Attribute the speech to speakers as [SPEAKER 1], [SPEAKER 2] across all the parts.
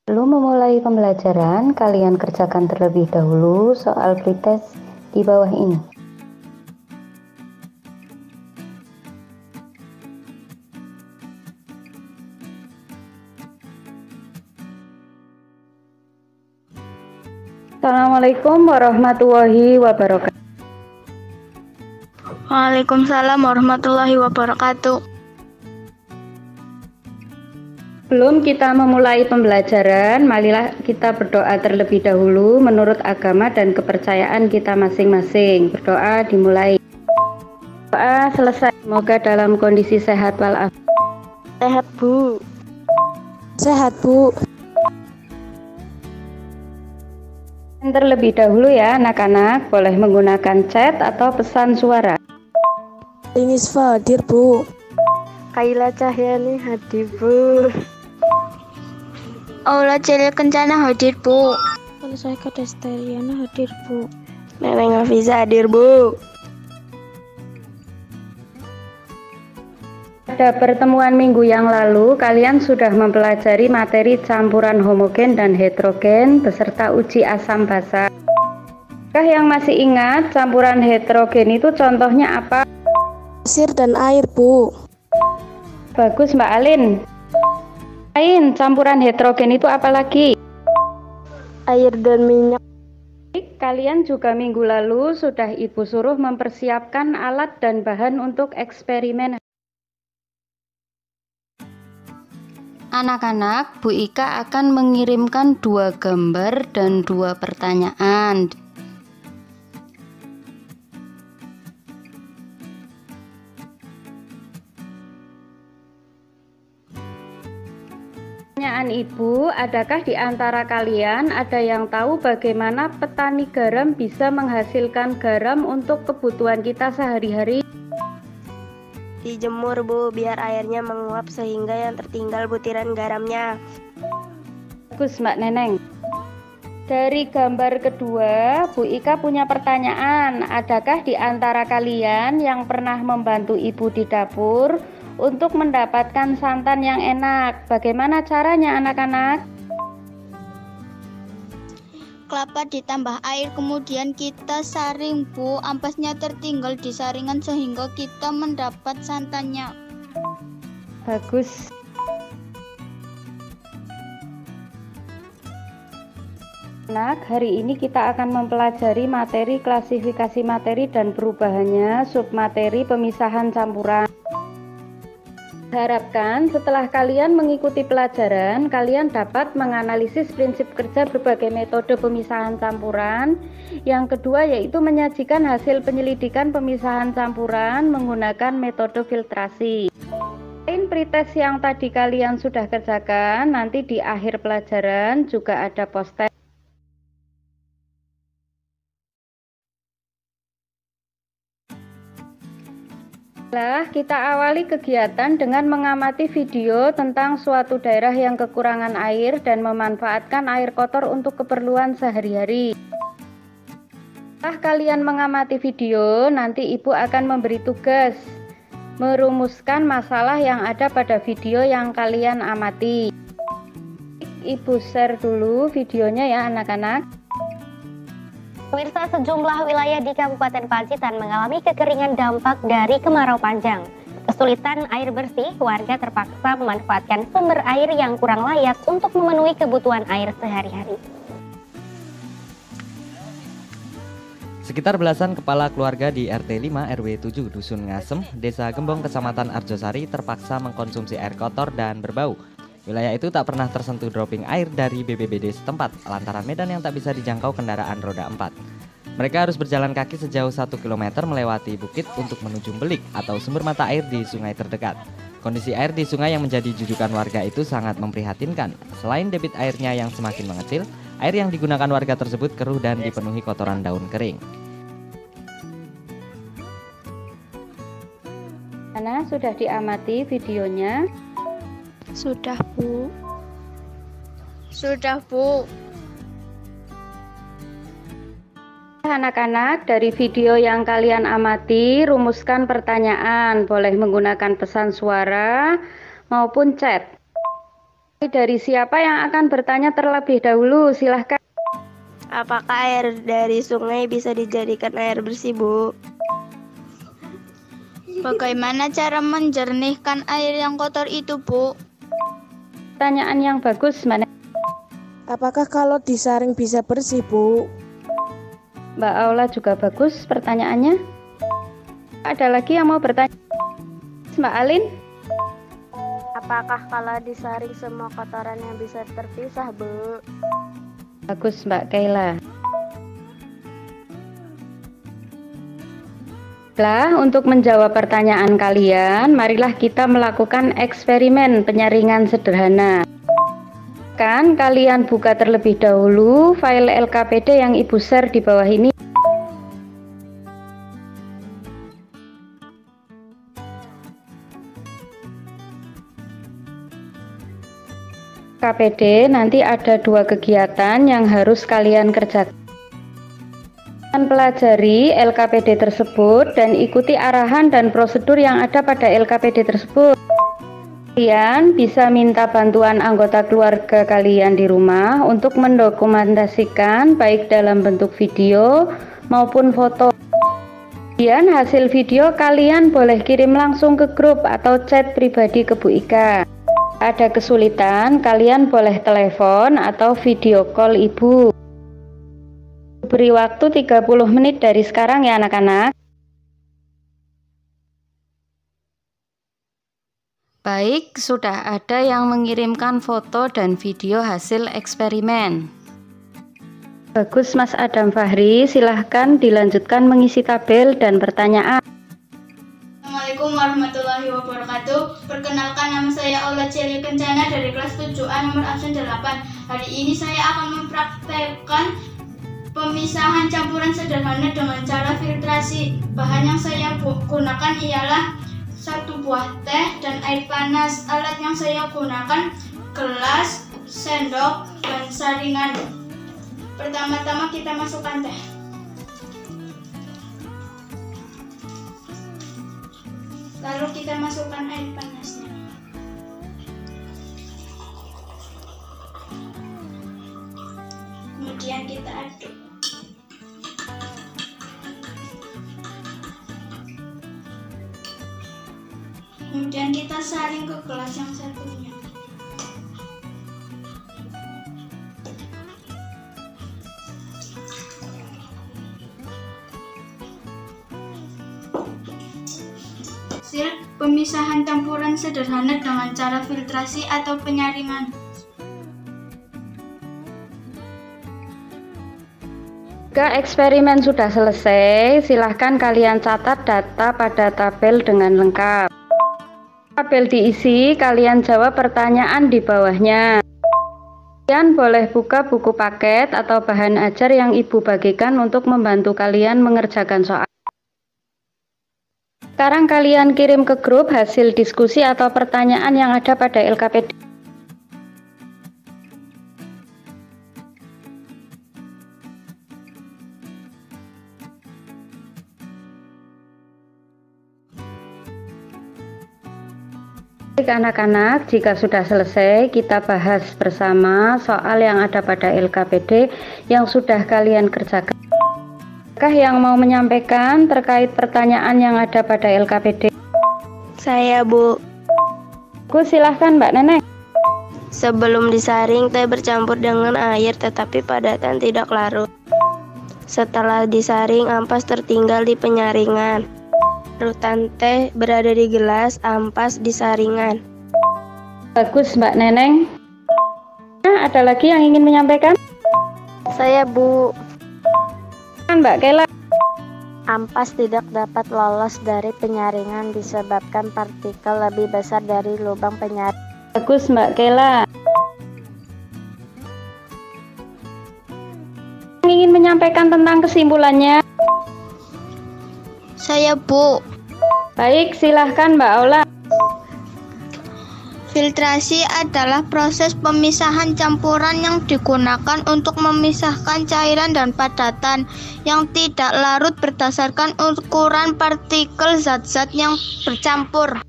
[SPEAKER 1] Sebelum memulai pembelajaran, kalian kerjakan terlebih dahulu soal pretest di bawah ini. Assalamualaikum warahmatullahi wabarakatuh.
[SPEAKER 2] Waalaikumsalam warahmatullahi wabarakatuh.
[SPEAKER 1] Sebelum kita memulai pembelajaran, marilah kita berdoa terlebih dahulu menurut agama dan kepercayaan kita masing-masing. Berdoa dimulai. Doa selesai. Semoga dalam kondisi sehat walafiat.
[SPEAKER 2] Sehat, Bu.
[SPEAKER 3] Sehat, Bu.
[SPEAKER 1] Terlebih dahulu ya anak-anak, boleh menggunakan chat atau pesan suara.
[SPEAKER 3] Linisfa hadir, Bu.
[SPEAKER 2] Kaila Cahyani hadir, Bu. Aula Celil Kencana hadir, Bu.
[SPEAKER 3] Saya Kadastariana hadir, Bu.
[SPEAKER 2] Neneng Hafiza hadir, Bu.
[SPEAKER 1] Pada pertemuan minggu yang lalu, kalian sudah mempelajari materi campuran homogen dan heterogen beserta uji asam basa. Apakah yang masih ingat campuran heterogen itu contohnya apa?
[SPEAKER 3] Pasir dan air, Bu.
[SPEAKER 1] Bagus Mbak Alin. Lain, campuran heterogen itu apa lagi?
[SPEAKER 2] Air dan minyak.
[SPEAKER 1] Kalian juga minggu lalu sudah Ibu suruh mempersiapkan alat dan bahan untuk eksperimen. Anak-anak, Bu Ika akan mengirimkan 2 gambar dan 2 pertanyaan. Pertanyaan Ibu, adakah di antara kalian ada yang tahu bagaimana petani garam bisa menghasilkan garam untuk kebutuhan kita sehari-hari?
[SPEAKER 2] Dijemur, Bu, biar airnya menguap sehingga yang tertinggal butiran garamnya.
[SPEAKER 1] Bagus Mbak Neneng. Dari gambar kedua, Bu Ika punya pertanyaan. Adakah di antara kalian yang pernah membantu Ibu di dapur untuk mendapatkan santan yang enak? Bagaimana caranya anak-anak?
[SPEAKER 4] Kelapa ditambah air, kemudian kita saring, Bu. Ampasnya tertinggal di saringan sehingga kita mendapat santannya.
[SPEAKER 1] Bagus. Anak, hari ini kita akan mempelajari materi klasifikasi materi dan perubahannya, submateri, pemisahan campuran. Harapkan setelah kalian mengikuti pelajaran, kalian dapat menganalisis prinsip kerja berbagai metode pemisahan campuran. Yang kedua yaitu menyajikan hasil penyelidikan pemisahan campuran menggunakan metode filtrasi. Selain pretest yang tadi kalian sudah kerjakan, nanti di akhir pelajaran juga ada post-test. Kita awali kegiatan dengan mengamati video tentang suatu daerah yang kekurangan air dan memanfaatkan air kotor untuk keperluan sehari-hari. Setelah kalian mengamati video, nanti Ibu akan memberi tugas merumuskan masalah yang ada pada video yang kalian amati. Ibu share dulu videonya ya anak-anak.
[SPEAKER 5] Pemirsa, sejumlah wilayah di Kabupaten Pacitan mengalami kekeringan dampak dari kemarau panjang. Kesulitan air bersih, warga terpaksa memanfaatkan sumber air yang kurang layak untuk memenuhi kebutuhan air sehari-hari.
[SPEAKER 6] Sekitar belasan kepala keluarga di RT 5 RW 7 Dusun Ngasem, Desa Gembong, Kecamatan Arjosari terpaksa mengkonsumsi air kotor dan berbau. Wilayah itu tak pernah tersentuh dropping air dari BPBD setempat lantaran medan yang tak bisa dijangkau kendaraan roda 4. Mereka harus berjalan kaki sejauh 1 km melewati bukit untuk menuju belik atau sumber mata air di sungai terdekat. Kondisi air di sungai yang menjadi jujukan warga itu sangat memprihatinkan. Selain debit airnya yang semakin mengecil, air yang digunakan warga tersebut keruh dan dipenuhi kotoran daun kering.
[SPEAKER 1] Ana, sudah diamati videonya?
[SPEAKER 4] Sudah, Bu. Sudah, Bu.
[SPEAKER 1] Anak-anak, dari video yang kalian amati, rumuskan pertanyaan. Boleh menggunakan pesan suara maupun chat. Dari siapa yang akan bertanya terlebih dahulu? Silahkan.
[SPEAKER 2] Apakah air dari sungai bisa dijadikan air bersih, Bu?
[SPEAKER 4] Bagaimana cara menjernihkan air yang kotor itu, Bu?
[SPEAKER 1] Pertanyaan yang bagus, Mbak.
[SPEAKER 3] Apakah kalau disaring bisa bersih, Bu?
[SPEAKER 1] Mbak Aula juga bagus pertanyaannya. Ada lagi yang mau bertanya? Mbak Alin?
[SPEAKER 2] Apakah kalau disaring semua kotorannya bisa terpisah, Bu?
[SPEAKER 1] Bagus, Mbak Kaila. Untuk menjawab pertanyaan kalian, marilah kita melakukan eksperimen penyaringan sederhana. Kalian buka terlebih dahulu file LKPD yang Ibu share di bawah ini. KPD nanti ada 2 kegiatan yang harus kalian kerjakan. Pelajari LKPD tersebut dan ikuti arahan dan prosedur yang ada pada LKPD tersebut. Kalian bisa minta bantuan anggota keluarga kalian di rumah untuk mendokumentasikan baik dalam bentuk video maupun foto. Kemudian hasil video kalian boleh kirim langsung ke grup atau chat pribadi ke Bu Ika. Ada kesulitan, kalian boleh telepon atau video call Ibu. Beri waktu 30 menit dari sekarang ya anak-anak. Baik, sudah ada yang mengirimkan foto dan video hasil eksperimen. Bagus Mas Adam Fahri, silahkan dilanjutkan mengisi tabel dan pertanyaan.
[SPEAKER 4] Assalamualaikum warahmatullahi wabarakatuh. Perkenalkan, nama saya Aula Celi Kencana dari kelas 7A nomor absen 8. Hari ini saya akan mempraktekkan pemisahan campuran sederhana dengan cara filtrasi. Bahan yang saya gunakan ialah 1 buah teh dan air panas. Alat yang saya gunakan gelas, sendok, dan saringan. Pertama-tama kita masukkan teh. Lalu kita masukkan air panasnya. Kemudian kita aduk. Kemudian kita saring ke gelas yang satunya. Hasil pemisahan campuran sederhana dengan cara filtrasi atau penyaringan.
[SPEAKER 1] Jika eksperimen sudah selesai, silahkan kalian catat data pada tabel dengan lengkap. Tabel diisi, kalian jawab pertanyaan di bawahnya. Kalian boleh buka buku paket atau bahan ajar yang Ibu bagikan untuk membantu kalian mengerjakan soal. Sekarang kalian kirim ke grup hasil diskusi atau pertanyaan yang ada pada LKPD. Baik anak-anak, jika sudah selesai kita bahas bersama soal yang ada pada LKPD yang sudah kalian kerjakan. Apakah yang mau menyampaikan terkait pertanyaan yang ada pada LKPD?
[SPEAKER 2] Saya, Bu.
[SPEAKER 1] Silahkan Mbak Neneng.
[SPEAKER 2] Sebelum disaring, teh bercampur dengan air tetapi padatan tidak larut. Setelah disaring, ampas tertinggal di penyaringan. Larutan teh berada di gelas, ampas di saringan.
[SPEAKER 1] Bagus Mbak Neneng. Ada lagi yang ingin menyampaikan?
[SPEAKER 2] Saya, Bu.
[SPEAKER 1] Mbak Kela.
[SPEAKER 2] Ampas tidak dapat lolos dari penyaringan disebabkan partikel lebih besar dari lubang penyaring.
[SPEAKER 1] Bagus Mbak Kela. Yang ingin menyampaikan tentang kesimpulannya?
[SPEAKER 4] Saya, Bu.
[SPEAKER 1] Baik, silahkan Mbak Aula.
[SPEAKER 4] Filtrasi adalah proses pemisahan campuran yang digunakan untuk memisahkan cairan dan padatan yang tidak larut berdasarkan ukuran partikel zat-zat yang bercampur.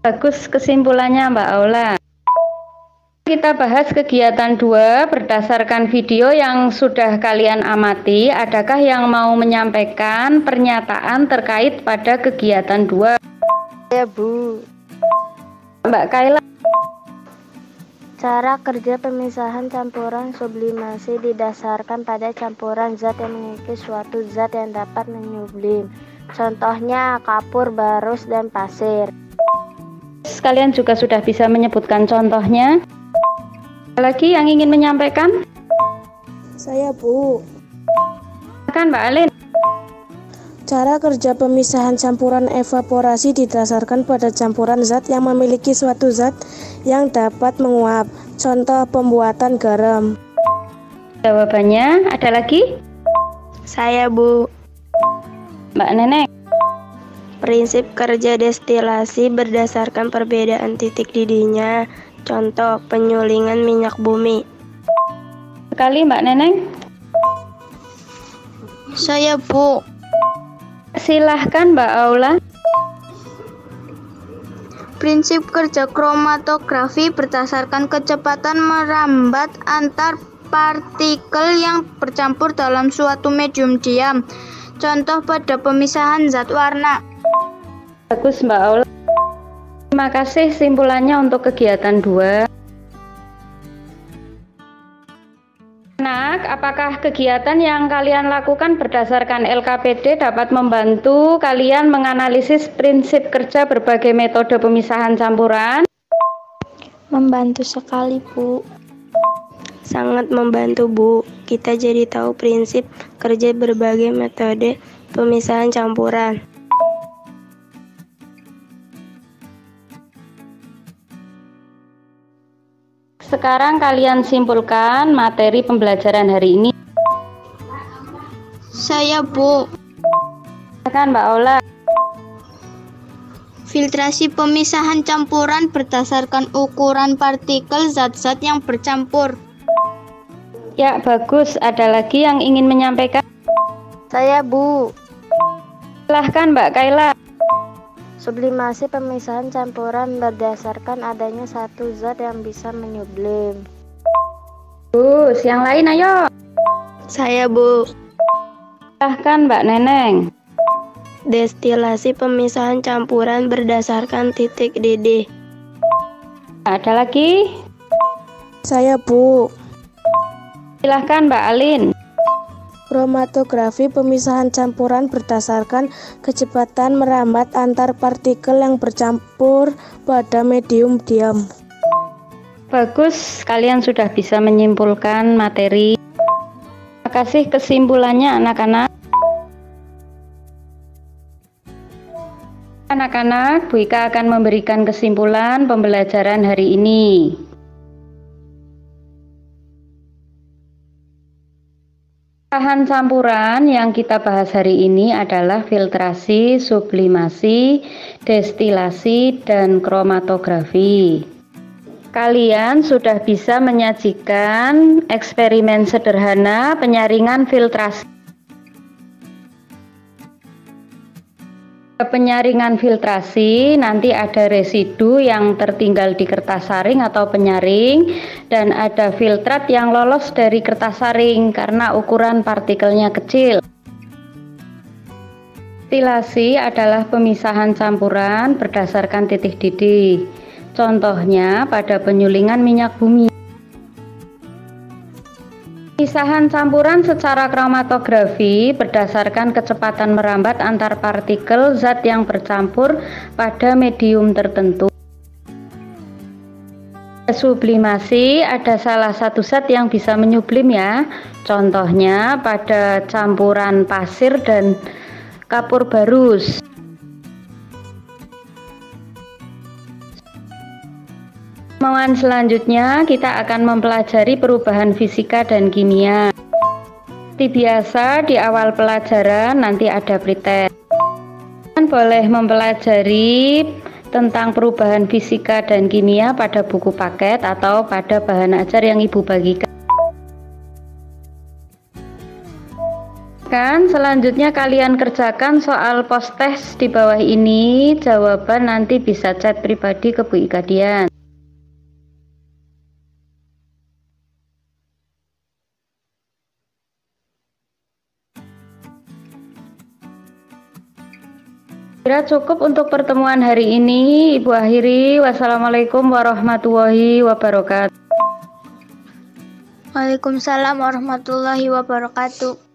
[SPEAKER 1] Bagus kesimpulannya Mbak Aula. Kita bahas kegiatan 2 berdasarkan video yang sudah kalian amati. Adakah yang mau menyampaikan pernyataan terkait pada kegiatan 2?
[SPEAKER 2] Ya, Bu.
[SPEAKER 1] Mbak Kaila.
[SPEAKER 2] Cara kerja pemisahan campuran sublimasi didasarkan pada campuran zat yang memiliki suatu zat yang dapat menyublim. Contohnya kapur, barus, dan pasir.
[SPEAKER 1] Kalian juga sudah bisa menyebutkan contohnya. Ada lagi yang ingin menyampaikan?
[SPEAKER 3] Saya, Bu.
[SPEAKER 1] Silakan Mbak Alin.
[SPEAKER 3] Cara kerja pemisahan campuran evaporasi didasarkan pada campuran zat yang memiliki suatu zat yang dapat menguap. Contoh pembuatan garam.
[SPEAKER 1] Jawabannya ada lagi?
[SPEAKER 2] Saya, Bu.
[SPEAKER 1] Mbak Neneng.
[SPEAKER 2] Prinsip kerja destilasi berdasarkan perbedaan titik didihnya. Contoh penyulingan minyak bumi.
[SPEAKER 1] Sekali Mbak Neneng.
[SPEAKER 4] Saya, Bu.
[SPEAKER 1] Silahkan Mbak Aula.
[SPEAKER 4] Prinsip kerja kromatografi berdasarkan kecepatan merambat antar partikel yang bercampur dalam suatu medium diam. Contoh pada pemisahan zat warna.
[SPEAKER 1] Bagus Mbak Aula. Terima kasih simpulannya untuk kegiatan 2. Anak, apakah kegiatan yang kalian lakukan berdasarkan LKPD dapat membantu kalian menganalisis prinsip kerja berbagai metode pemisahan campuran?
[SPEAKER 2] Membantu sekali, Bu. Sangat membantu, Bu. Kita jadi tahu prinsip kerja berbagai metode pemisahan campuran.
[SPEAKER 1] Sekarang kalian simpulkan materi pembelajaran hari ini.
[SPEAKER 4] Saya, Bu.
[SPEAKER 1] Silakan Mbak Aula.
[SPEAKER 4] Filtrasi pemisahan campuran berdasarkan ukuran partikel zat-zat yang bercampur.
[SPEAKER 1] Ya, bagus. Ada lagi yang ingin menyampaikan?
[SPEAKER 2] Saya, Bu.
[SPEAKER 1] Silahkan Mbak Kaila.
[SPEAKER 2] Sublimasi pemisahan campuran berdasarkan adanya satu zat yang bisa menyublim.
[SPEAKER 1] Bagus. Yang lain ayo.
[SPEAKER 2] Saya, Bu.
[SPEAKER 1] Silahkan Mbak Neneng.
[SPEAKER 2] Destilasi pemisahan campuran berdasarkan titik didih.
[SPEAKER 1] Ada lagi?
[SPEAKER 3] Saya, Bu.
[SPEAKER 1] Silahkan Mbak Alin.
[SPEAKER 3] Kromatografi pemisahan campuran berdasarkan kecepatan merambat antar partikel yang bercampur pada medium diam.
[SPEAKER 1] Bagus, kalian sudah bisa menyimpulkan materi. Terima kasih kesimpulannya anak-anak. Anak-anak, Bu Ika akan memberikan kesimpulan pembelajaran hari ini. Bahan campuran yang kita bahas hari ini adalah filtrasi, sublimasi, destilasi, dan kromatografi. Kalian sudah bisa menyajikan eksperimen sederhana penyaringan filtrasi. Penyaringan filtrasi nanti ada residu yang tertinggal di kertas saring atau penyaring, dan ada filtrat yang lolos dari kertas saring karena ukuran partikelnya kecil. Destilasi adalah pemisahan campuran berdasarkan titik didih. Contohnya pada penyulingan minyak bumi. Pemisahan campuran secara kromatografi berdasarkan kecepatan merambat antar partikel zat yang bercampur pada medium tertentu. Sublimasi ada salah satu zat yang bisa menyublim ya. Contohnya pada campuran pasir dan kapur barus. Pertemuan selanjutnya kita akan mempelajari perubahan fisika dan kimia. Seperti biasa di awal pelajaran nanti ada pretest. Kalian boleh mempelajari tentang perubahan fisika dan kimia pada buku paket atau pada bahan ajar yang Ibu bagikan. Selanjutnya kalian kerjakan soal post test di bawah ini. Jawaban nanti bisa chat pribadi ke Bu Ika Dian. Kira cukup untuk pertemuan hari ini. Ibu akhiri. Wassalamualaikum warahmatullahi wabarakatuh.
[SPEAKER 7] Waalaikumsalam warahmatullahi wabarakatuh.